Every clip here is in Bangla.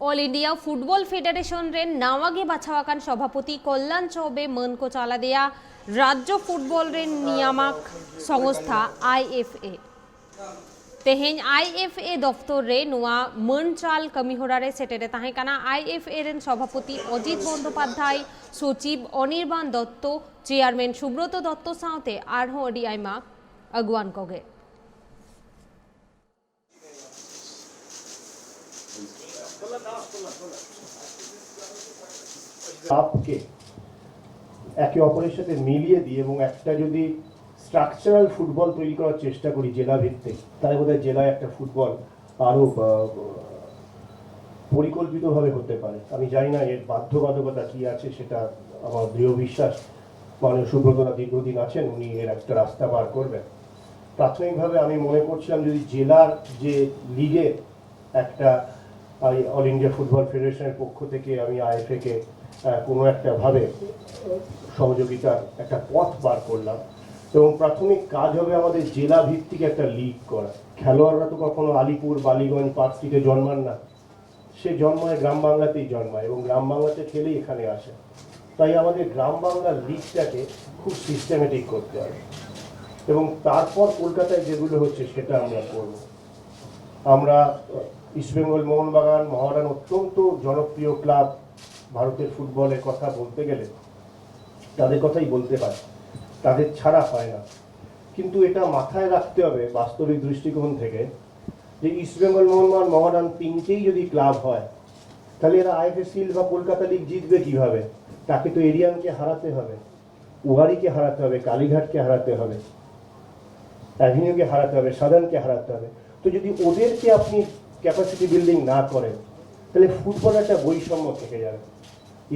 অল ইন্ডিয়া ফুটবল ফেডারেশন রেন নাওয়াগে বাছাওয়াকাन সভাপতি কল্যাণ চৌবে মনকো চালা দেয়া রাজ্য ফুটবল রেন নিয়ামক সংস্থা আইএফএ তেহেñ আইএফএ দফতর রে নোয়া মন চাল কমি হরারে সেটেরে তাহে কানা আইএফএ রেন সভাপতি অজিত বন্দ্যোপাধ্যায় সচিব অনির্বাণ দত্ত চেয়ারম্যান সুব্রত দত্ত সাথে আরহো অডি আইমা আগুয়ান কগে আপকে একে অপরের সাথে মিলিয়ে দিয়ে এবং একটা যদি স্ট্রাকচারাল ফুটবল তৈরি করার চেষ্টা করি জেলা ভিত্তিক, তাই বোধহয় জেলায় একটা ফুটবল আরো পরিকল্পিতভাবে হতে পারে। আমি জানি না এর বাধ্যবাধকতা কি আছে, সেটা আমার দৃঢ় বিশ্বাস মাননীয় সুব্রতদা দীর্ঘদিন আছেন, উনি এর একটা রাস্তা বার করবেন। প্রাথমিকভাবে আমি মনে করছিলাম যদি জেলার যে লিগে একটা অল ইন্ডিয়া ফুটবল ফেডারেশনের পক্ষ থেকে আমি আইএফএ কে কোনো একটা ভাবে সহযোগিতার একটা পথ বার করলাম এবং প্রাথমিক কাজ হবে আমাদের জেলা ভিত্তিক একটা লিগ করা। খেলোয়াড়রা তো কখনো আলিপুর, বালিগঞ্জ, পার্ক স্ট্রিটে জন্মান না, সে জন্মায় গ্রাম বাংলাতেই জন্মায় এবং গ্রাম বাংলাতে খেলেই এখানে আসে। তাই আমাদের গ্রাম বাংলার লিগটাকে খুব সিস্টেমেটিক করতে হবে এবং তারপর কলকাতায় যেগুলো হচ্ছে সেটা আমরা করব। আমরা ইস্টবেঙ্গল, মোহনবাগান, মহারান অত্যন্ত জনপ্রিয় ক্লাব, ভারতের ফুটবলের কথা বলতে গেলে তাদের কথাই বলতে হয়, তাদের ছাড়া হয় না। কিন্তু এটা মাথায় রাখতে হবে বাস্তবিক দৃষ্টিকোণ থেকে যে ইস্টবেঙ্গল, মোহনবাগান, মহারান তিনটেই যদি ক্লাব হয় তাহলে এরা আইএফএসিএল বা কলকাতা লিগ জিতবে কিভাবে? তাকে তো এরিয়ানকে হারাতে হবে, উহারিকে হারাতে হবে, কালীঘাটকে হারাতে হবে, অ্যাভিনিউকে হারাতে হবে, সাদানকে হারাতে হবে। তো যদি ওদেরকে আপনি ক্যাপাসিটি বিল্ডিং না করেন তাহলে ফুটবল একটা বৈষম্য থেকে যাবে।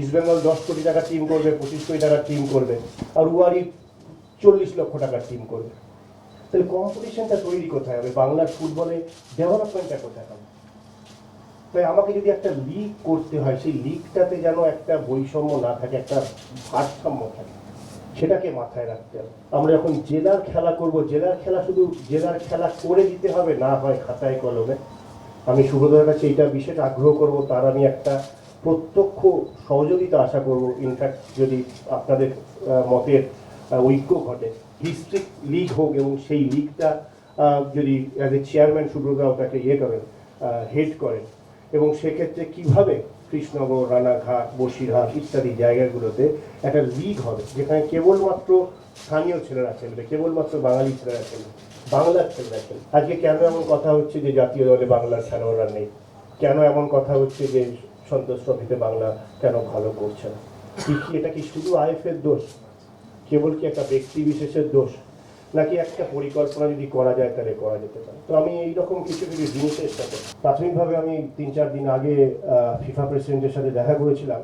ইস্টবেঙ্গল 10 কোটি টাকার টিম করবে, 25 কোটি টাকার টিম করবে, আর উয়ারি 40 লক্ষ টাকার টিম করবে। তাহলে কম্পিটিশনটা তৈরি কোথায় হবে? বাংলার ফুটবলে ডেভেলপমেন্টটা কোথায় হবে? তাই আমাকে যদি একটা লিগ করতে হয়, সেই লিগটাতে যেন একটা বৈষম্য না থাকে, একটা ভারসাম্য থাকে, সেটাকে মাথায় রাখতে হবে। আমরা যখন জেলার খেলা করব, জেলার খেলা শুধু জেলার খেলা করে দিতে হবে, না হয় খাতায় কলমে। আমি সুব্রতর কাছে এইটা বিশেষ আগ্রহ করব, তার আমি একটা প্রত্যক্ষ সহযোগিতা আশা করব। ইনফ্যাক্ট যদি আপনাদের মতের ঐক্য ঘটে, ডিস্ট্রিক্ট লিগ হোক এবং সেই লিগটা যদি অ্যাজ এ চেয়ারম্যান সুব্রতরা ওটাকে করেন, হেড করেন, এবং সেক্ষেত্রে কিভাবে কৃষ্ণনগর, রানাঘাট, বসিরহাট ইত্যাদি জায়গাগুলোতে একটা লিগ হবে যেখানে কেবলমাত্র স্থানীয় ছেলেরা খেলবে, কেবলমাত্র বাঙালি ছেলেরা খেলবে, বাংলার ছেলেরা খেলবে। আজকে কেন এমন কথা হচ্ছে যে জাতীয় দলে বাংলার খেলোয়াড়রা নেই? কেন এমন কথা হচ্ছে যে সন্তোষ ট্রফিতে বাংলা কেন ভালো করছে না? এটা কি শুধু আইএফএর দোষ? কেবল কি একটা ব্যক্তি বিশেষের দোষ? নাকি একটা পরিকল্পনা যদি করা যায় তাহলে করা যেতে পারে? তো আমি এইরকম কিছু কিছু জিনিসের সাথে প্রাথমিকভাবে আমি 3-4 দিন আগে ফিফা প্রেসিডেন্টের সাথে দেখা করেছিলাম।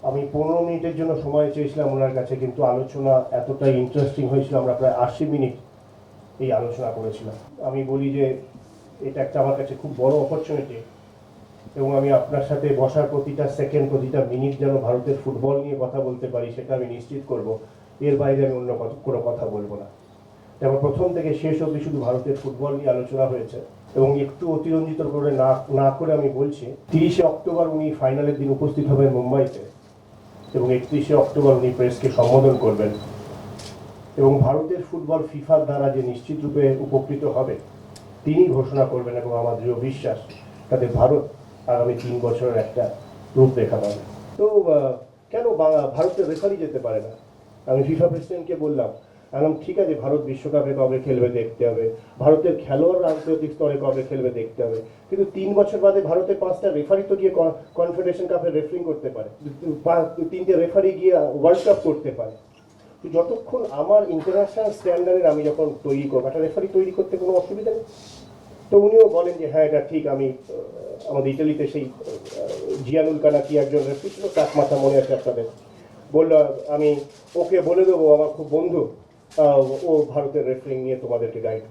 আমি 15 মিনিটের জন্য সময় চেয়েছিলাম ওনার কাছে, কিন্তু আলোচনা এতটাই ইন্টারেস্টিং হয়েছিল, আমরা প্রায় 80 মিনিট এই আলোচনা করেছিলাম। আমি বলি যে এটা একটা আমার কাছে খুব বড় অপরচুনিটি এবং আমি আপনার সাথে বসার প্রতিটা সেকেন্ড, প্রতিটা মিনিট যেন ভারতের ফুটবল নিয়ে কথা বলতে পারি সেটা আমি নিশ্চিত করব। এর বাইরে আমি অন্য কোনো কথা বলবো না। যেমন প্রথম থেকে শেষ অবধি শুধু ভারতের ফুটবল নিয়ে আলোচনা হয়েছে এবং একটু অতিরঞ্জিত করে না করে আমি বলছি 30শে অক্টোবর উনি ফাইনালের দিন উপস্থিত হবেন মুম্বাইতে এবং 31শে অক্টোবর উনি প্রেসকে সম্বোধন করবেন এবং ভারতের ফুটবল ফিফার দ্বারা যে নিশ্চিত রূপে উপকৃত হবে তিনি ঘোষণা করবেন এবং আমার দৃঢ় বিশ্বাস তাতে ভারত আগামী 3 বছরের একটা রূপরেখা পাবে। তো কেন ভারতের রেফারি যেতে পারে না? আমি ফিফা প্রেসিডেন্টকে বললাম, ঠিক আছে, ভারত বিশ্বকাপে কবে খেলবে দেখতে হবে, ভারতের খেলোয়াড়রা আন্তর্জাতিক স্তরে কবে খেলবে দেখতে হবে, কিন্তু 3 বছর বাদে ভারতের 5টা রেফারি তো গিয়ে কনফেডারেশন কাপে রেফারিং করতে পারে, 3টে রেফারি গিয়ে ওয়ার্ল্ড কাপ করতে পারে। তো যতক্ষণ আমার ইন্টারন্যাশনাল স্ট্যান্ডার্ডের আমি যখন তৈরি করবো, একটা রেফারি তৈরি করতে কোনো অসুবিধা নেই। তো উনিও বলেন যে হ্যাঁ এটা ঠিক। আমি আমাদের ইটালিতে সেই জিয়ানুল কানা কি একজন রেফারি ছিল, তার মাথা মনে আছে আপনাদের, বললো আমি ওকে বলে দেবো, আমার খুব বন্ধু, ও ভারতের রেফারিং নিয়ে তোমাদেরকে গাইড